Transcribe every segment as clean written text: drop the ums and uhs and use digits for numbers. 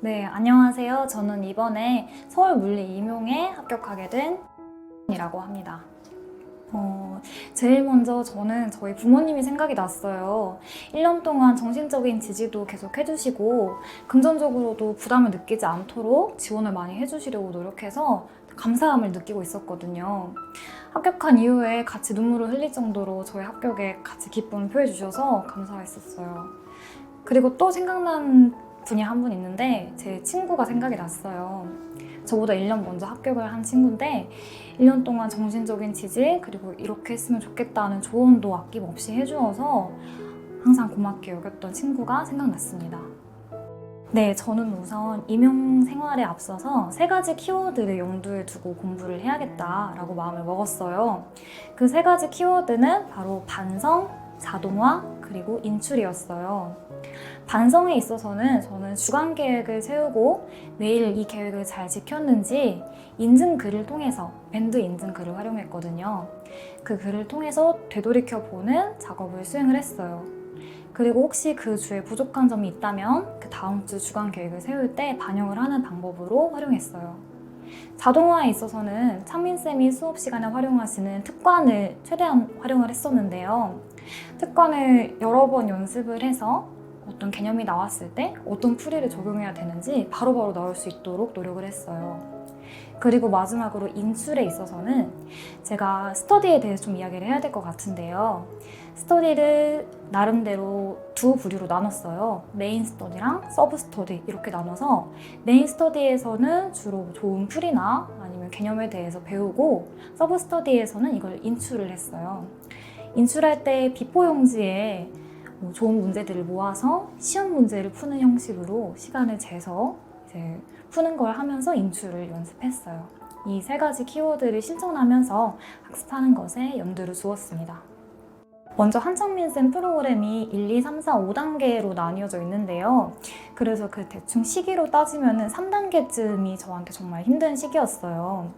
네, 안녕하세요. 저는 이번에 서울물리 임용에 합격하게 된 이라고 합니다. 제일 먼저 저는 저희 부모님이 생각이 났어요. 1년 동안 정신적인 지지도 계속 해주시고 금전적으로도 부담을 느끼지 않도록 지원을 많이 해주시려고 노력해서 감사함을 느끼고 있었거든요. 합격한 이후에 같이 눈물을 흘릴 정도로 저의 합격에 같이 기쁨을 표해 주셔서 감사했었어요. 그리고 또 생각난 분이 한 분 있는데 제 친구가 생각이 났어요. 저보다 1년 먼저 합격을 한 친구인데 1년 동안 정신적인 지지 그리고 이렇게 했으면 좋겠다는 조언도 아낌없이 해주어서 항상 고맙게 여겼던 친구가 생각났습니다. 네, 저는 우선 임용 생활에 앞서서 3가지 키워드를 염두에 두고 공부를 해야겠다라고 마음을 먹었어요. 그 3가지 키워드는 바로 반성, 자동화, 그리고 인출이었어요. 반성에 있어서는 저는 주간 계획을 세우고 매일 이 계획을 잘 지켰는지 인증글을 통해서 밴드 인증글을 활용했거든요. 그 글을 통해서 되돌이켜보는 작업을 수행을 했어요. 그리고 혹시 그 주에 부족한 점이 있다면 그 다음 주 주간 계획을 세울 때 반영을 하는 방법으로 활용했어요. 자동화에 있어서는 찬민쌤이 수업 시간에 활용하시는 특관을 최대한 활용을 했었는데요. 특관을 여러 번 연습을 해서 어떤 개념이 나왔을 때 어떤 풀이를 적용해야 되는지 바로바로 나올 수 있도록 노력을 했어요. 그리고 마지막으로 인출에 있어서는 제가 스터디에 대해서 좀 이야기를 해야 될 것 같은데요. 스터디를 나름대로 두 부류로 나눴어요. 메인 스터디랑 서브 스터디 이렇게 나눠서 메인 스터디에서는 주로 좋은 풀이나 아니면 개념에 대해서 배우고 서브 스터디에서는 이걸 인출을 했어요. 인출할 때 비포 용지에 좋은 문제들을 모아서 시험 문제를 푸는 형식으로 시간을 재서 이제 푸는 걸 하면서 인출을 연습했어요. 이 3가지 키워드를 실천하면서 학습하는 것에 염두를 두었습니다. 먼저 한창민쌤 프로그램이 1, 2, 3, 4, 5단계로 나뉘어져 있는데요. 그래서 그 대충 시기로 따지면 3단계쯤이 저한테 정말 힘든 시기였어요.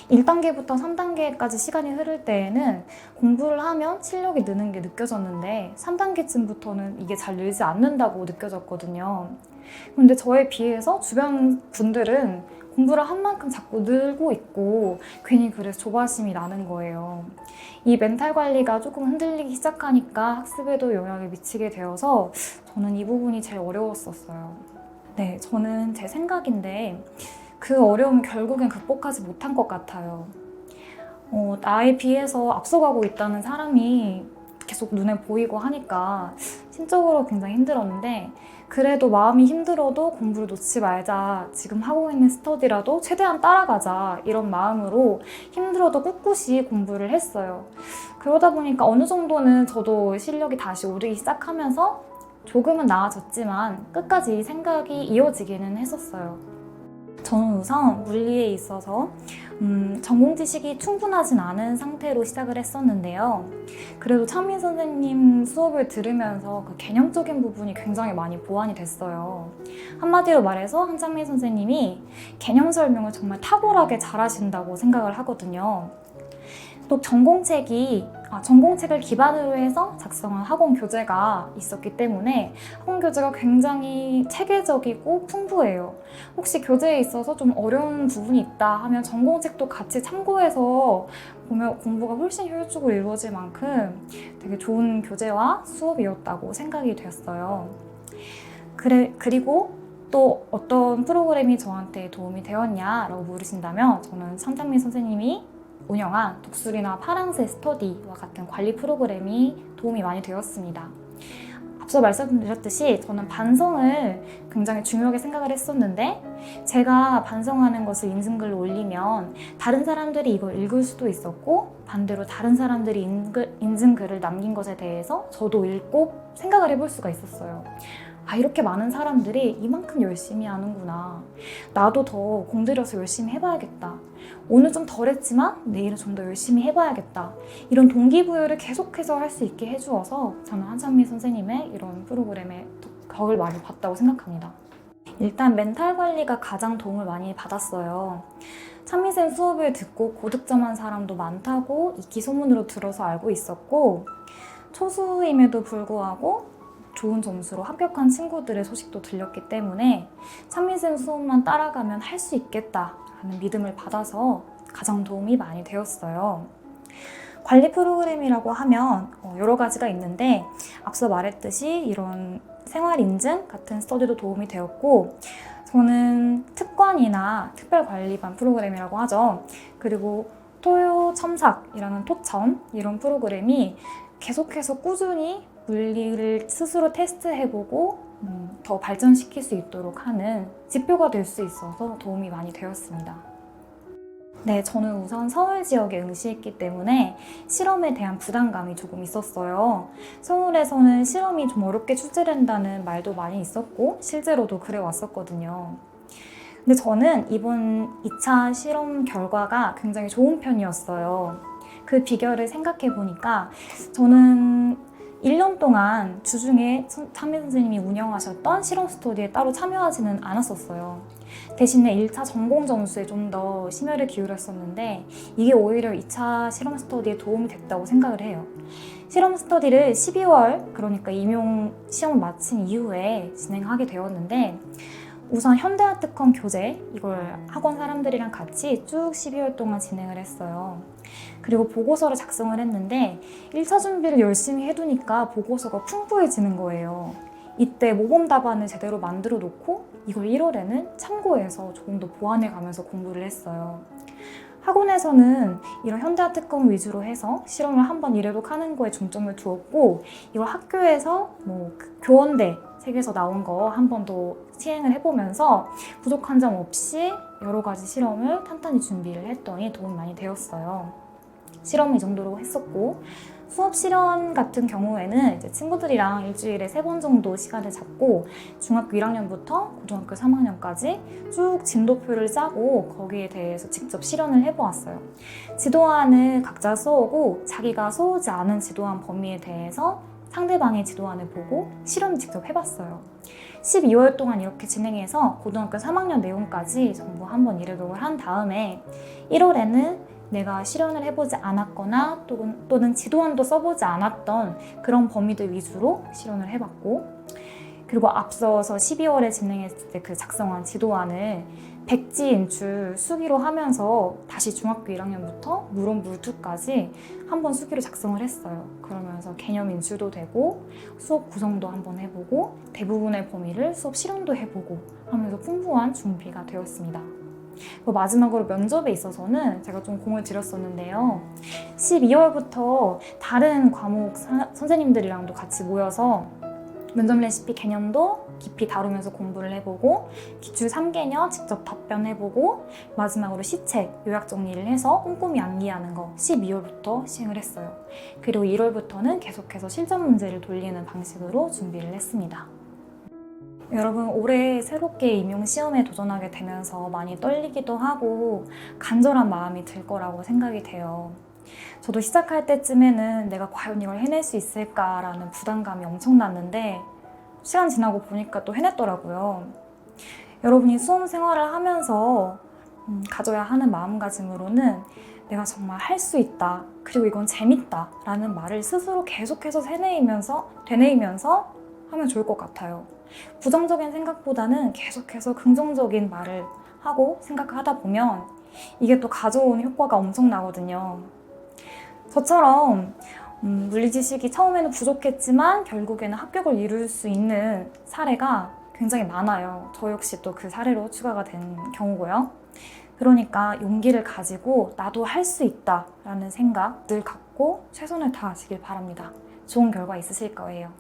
1단계부터 3단계까지 시간이 흐를 때에는 공부를 하면 실력이 느는 게 느껴졌는데 3단계쯤부터는 이게 잘 늘지 않는다고 느껴졌거든요. 근데 저에 비해서 주변 분들은 공부를 한 만큼 자꾸 늘고 있고 괜히 그래서 조바심이 나는 거예요. 이 멘탈 관리가 조금 흔들리기 시작하니까 학습에도 영향을 미치게 되어서 저는 이 부분이 제일 어려웠었어요. 네, 저는 제 생각인데 그 어려움을 결국엔 극복하지 못한 것 같아요. 나에 비해서 앞서가고 있다는 사람이 계속 눈에 보이고 하니까 심적으로 굉장히 힘들었는데 그래도 마음이 힘들어도 공부를 놓지 말자, 지금 하고 있는 스터디라도 최대한 따라가자 이런 마음으로 힘들어도 꿋꿋이 공부를 했어요. 그러다 보니까 어느 정도는 저도 실력이 다시 오르기 시작하면서 조금은 나아졌지만 끝까지 생각이 이어지기는 했었어요. 저는 우선 물리에 있어서 전공 지식이 충분하진 않은 상태로 시작을 했었는데요. 그래도 찬민 선생님 수업을 들으면서 그 개념적인 부분이 굉장히 많이 보완이 됐어요. 한마디로 말해서 한찬민 선생님이 개념 설명을 정말 탁월하게 잘하신다고 생각을 하거든요. 또 전공책을 기반으로 해서 작성한 학원 교재가 있었기 때문에 학원 교재가 굉장히 체계적이고 풍부해요. 혹시 교재에 있어서 좀 어려운 부분이 있다 하면 전공책도 같이 참고해서 보면 공부가 훨씬 효율적으로 이루어질 만큼 되게 좋은 교재와 수업이었다고 생각이 되었어요. 그리고 또 어떤 프로그램이 저한테 도움이 되었냐라고 물으신다면 저는 천창민 선생님이 운영한 독수리나 파랑새 스터디와 같은 관리 프로그램이 도움이 많이 되었습니다. 앞서 말씀드렸듯이 저는 반성을 굉장히 중요하게 생각을 했었는데 제가 반성하는 것을 인증글로 올리면 다른 사람들이 이걸 읽을 수도 있었고 반대로 다른 사람들이 인증글을 남긴 것에 대해서 저도 읽고 생각을 해볼 수가 있었어요. 이렇게 많은 사람들이 이만큼 열심히 하는구나. 나도 더 공들여서 열심히 해봐야겠다. 오늘 좀 덜 했지만 내일은 좀 더 열심히 해봐야겠다. 이런 동기부여를 계속해서 할 수 있게 해주어서 저는 한창민 선생님의 이런 프로그램에 덕을 많이 봤다고 생각합니다. 일단 멘탈 관리가 가장 도움을 많이 받았어요. 찬미쌤 수업을 듣고 고득점한 사람도 많다고 익히 소문으로 들어서 알고 있었고 초수임에도 불구하고 좋은 점수로 합격한 친구들의 소식도 들렸기 때문에 찬미쌤 수업만 따라가면 할 수 있겠다라는 믿음을 받아서 가장 도움이 많이 되었어요. 관리 프로그램이라고 하면 여러 가지가 있는데 앞서 말했듯이 이런 생활인증 같은 스터디도 도움이 되었고, 저는 특관이나 특별관리반 프로그램이라고 하죠. 그리고 토요첨삭이라는 토첨 이런 프로그램이 계속해서 꾸준히 물리를 스스로 테스트해보고 더 발전시킬 수 있도록 하는 지표가 될 수 있어서 도움이 많이 되었습니다. 네, 저는 우선 서울 지역에 응시했기 때문에 실험에 대한 부담감이 조금 있었어요. 서울에서는 실험이 좀 어렵게 출제된다는 말도 많이 있었고 실제로도 그래 왔었거든요. 근데 저는 이번 2차 실험 결과가 굉장히 좋은 편이었어요. 그 비결을 생각해 보니까 저는 1년 동안 주중에 찬미 선생님이 운영하셨던 실험 스터디에 따로 참여하지는 않았었어요. 대신에 1차 전공 점수에 좀 더 심혈을 기울였었는데 이게 오히려 2차 실험 스터디에 도움이 됐다고 생각을 해요. 실험 스터디를 12월, 그러니까 임용 시험을 마친 이후에 진행하게 되었는데 우선 현대화 특허 교재, 이걸 학원 사람들이랑 같이 쭉 12월 동안 진행을 했어요. 그리고 보고서를 작성을 했는데 1차 준비를 열심히 해두니까 보고서가 풍부해지는 거예요. 이때 모범 답안을 제대로 만들어 놓고 이걸 1월에는 참고해서 조금 더 보완해 가면서 공부를 했어요. 학원에서는 이런 현대화 특검 위주로 해서 실험을 한번 이래록 하는 거에 중점을 두었고, 이걸 학교에서 교원대 책에서 나온 거 한 번 더 시행을 해보면서 부족한 점 없이 여러 가지 실험을 탄탄히 준비를 했더니 도움이 많이 되었어요. 실험을 이 정도로 했었고, 수업 실험 같은 경우에는 이제 친구들이랑 일주일에 3번 정도 시간을 잡고 중학교 1학년부터 고등학교 3학년까지 쭉 진도표를 짜고 거기에 대해서 직접 실현을 해보았어요. 지도안을 각자 써오고 자기가 써오지 않은 지도안 범위에 대해서 상대방의 지도안을 보고 실험을 직접 해봤어요. 12월 동안 이렇게 진행해서 고등학교 3학년 내용까지 전부 한번 이르도록 한 다음에 1월에는 내가 실현을 해보지 않았거나 또는 지도안도 써보지 않았던 그런 범위들 위주로 실현을 해봤고, 그리고 앞서서 12월에 진행했을 때 그 작성한 지도안을 백지 인출 수기로 하면서 다시 중학교 1학년부터 물원 물투까지 한번 수기로 작성을 했어요. 그러면서 개념 인출도 되고 수업 구성도 한번 해보고 대부분의 범위를 수업 실험도 해보고 하면서 풍부한 준비가 되었습니다. 마지막으로 면접에 있어서는 제가 좀 공을 들였었는데요. 12월부터 다른 과목 선생님들이랑도 같이 모여서 면접 레시피 개념도 깊이 다루면서 공부를 해보고 기출 3개념 직접 답변해보고 마지막으로 시책 요약 정리를 해서 꼼꼼히 암기하는 거 12월부터 시행을 했어요. 그리고 1월부터는 계속해서 실전 문제를 돌리는 방식으로 준비를 했습니다. 여러분, 올해 새롭게 임용 시험에 도전하게 되면서 많이 떨리기도 하고 간절한 마음이 들 거라고 생각이 돼요. 저도 시작할 때쯤에는 내가 과연 이걸 해낼 수 있을까라는 부담감이 엄청났는데 시간 지나고 보니까 또 해냈더라고요. 여러분이 수험 생활을 하면서 가져야 하는 마음가짐으로는 내가 정말 할 수 있다, 그리고 이건 재밌다 라는 말을 스스로 계속해서 되뇌이면서 하면 좋을 것 같아요. 부정적인 생각보다는 계속해서 긍정적인 말을 하고 생각하다 보면 이게 또 가져오는 효과가 엄청나거든요. 저처럼 물리 지식이 처음에는 부족했지만 결국에는 합격을 이룰 수 있는 사례가 굉장히 많아요. 저 역시 또 그 사례로 추가가 된 경우고요. 그러니까 용기를 가지고 나도 할 수 있다라는 생각 늘 갖고 최선을 다하시길 바랍니다. 좋은 결과 있으실 거예요.